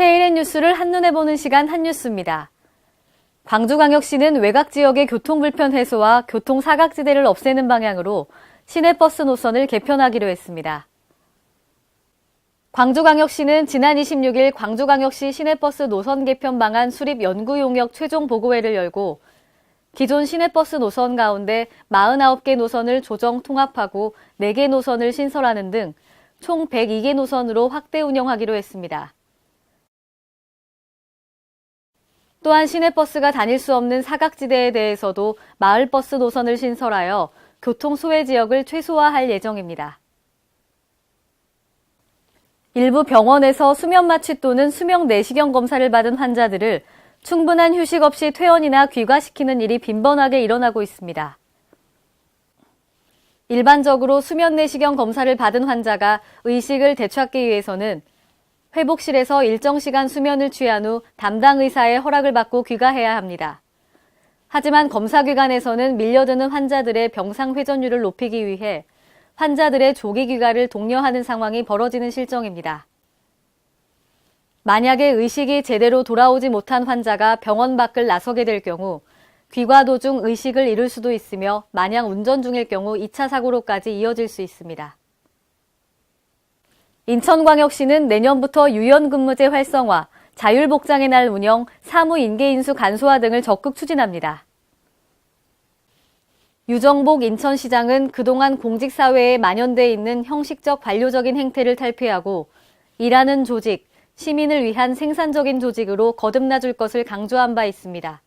세일의 뉴스를 한눈에 보는 시간 한뉴스입니다. 광주광역시는 외곽 지역의 교통불편 해소와 교통사각지대를 없애는 방향으로 시내버스 노선을 개편하기로 했습니다. 광주광역시는 지난 26일 광주광역시 시내버스 노선 개편 방안 수립 연구 용역 최종 보고회를 열고 기존 시내버스 노선 가운데 49개 노선을 조정 통합하고 4개 노선을 신설하는 등 총 102개 노선으로 확대 운영하기로 했습니다. 또한 시내버스가 다닐 수 없는 사각지대에 대해서도 마을버스 노선을 신설하여 교통 소외 지역을 최소화할 예정입니다. 일부 병원에서 수면 마취 또는 수면 내시경 검사를 받은 환자들을 충분한 휴식 없이 퇴원이나 귀가시키는 일이 빈번하게 일어나고 있습니다. 일반적으로 수면 내시경 검사를 받은 환자가 의식을 되찾기 위해서는 회복실에서 일정 시간 수면을 취한 후 담당 의사의 허락을 받고 귀가해야 합니다. 하지만 검사기관에서는 밀려드는 환자들의 병상 회전율을 높이기 위해 환자들의 조기 귀가를 독려하는 상황이 벌어지는 실정입니다. 만약에 의식이 제대로 돌아오지 못한 환자가 병원 밖을 나서게 될 경우 귀가 도중 의식을 잃을 수도 있으며 만약 운전 중일 경우 2차 사고로까지 이어질 수 있습니다. 인천광역시는 내년부터 유연근무제 활성화, 자율복장의 날 운영, 사무인계인수 간소화 등을 적극 추진합니다. 유정복 인천시장은 그동안 공직사회에 만연돼 있는 형식적 관료적인 행태를 탈피하고 일하는 조직, 시민을 위한 생산적인 조직으로 거듭나줄 것을 강조한 바 있습니다.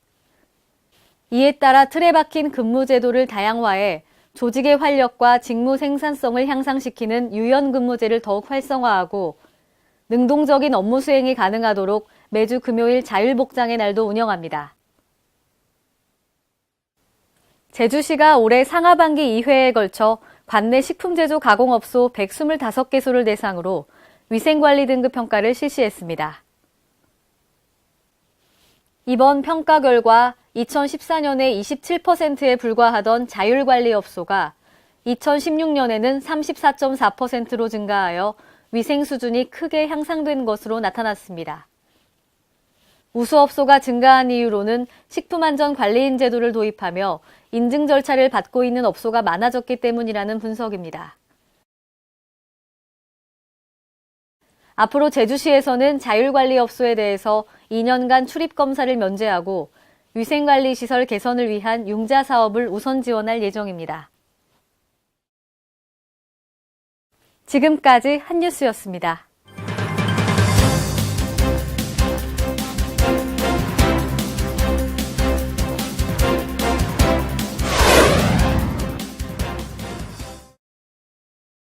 이에 따라 틀에 박힌 근무제도를 다양화해 조직의 활력과 직무 생산성을 향상시키는 유연근무제를 더욱 활성화하고 능동적인 업무 수행이 가능하도록 매주 금요일 자율복장의 날도 운영합니다. 제주시가 올해 상하반기 2회에 걸쳐 관내 식품제조 가공업소 125개소를 대상으로 위생관리 등급 평가를 실시했습니다. 이번 평가 결과 2014년에 27%에 불과하던 자율관리업소가 2016년에는 34.4%로 증가하여 위생 수준이 크게 향상된 것으로 나타났습니다. 우수업소가 증가한 이유로는 식품안전관리인 제도를 도입하며 인증 절차를 밟고 있는 업소가 많아졌기 때문이라는 분석입니다. 앞으로 제주시에서는 자율관리업소에 대해서 2년간 출입검사를 면제하고 위생관리시설 개선을 위한 융자 사업을 우선 지원할 예정입니다. 지금까지 한뉴스였습니다.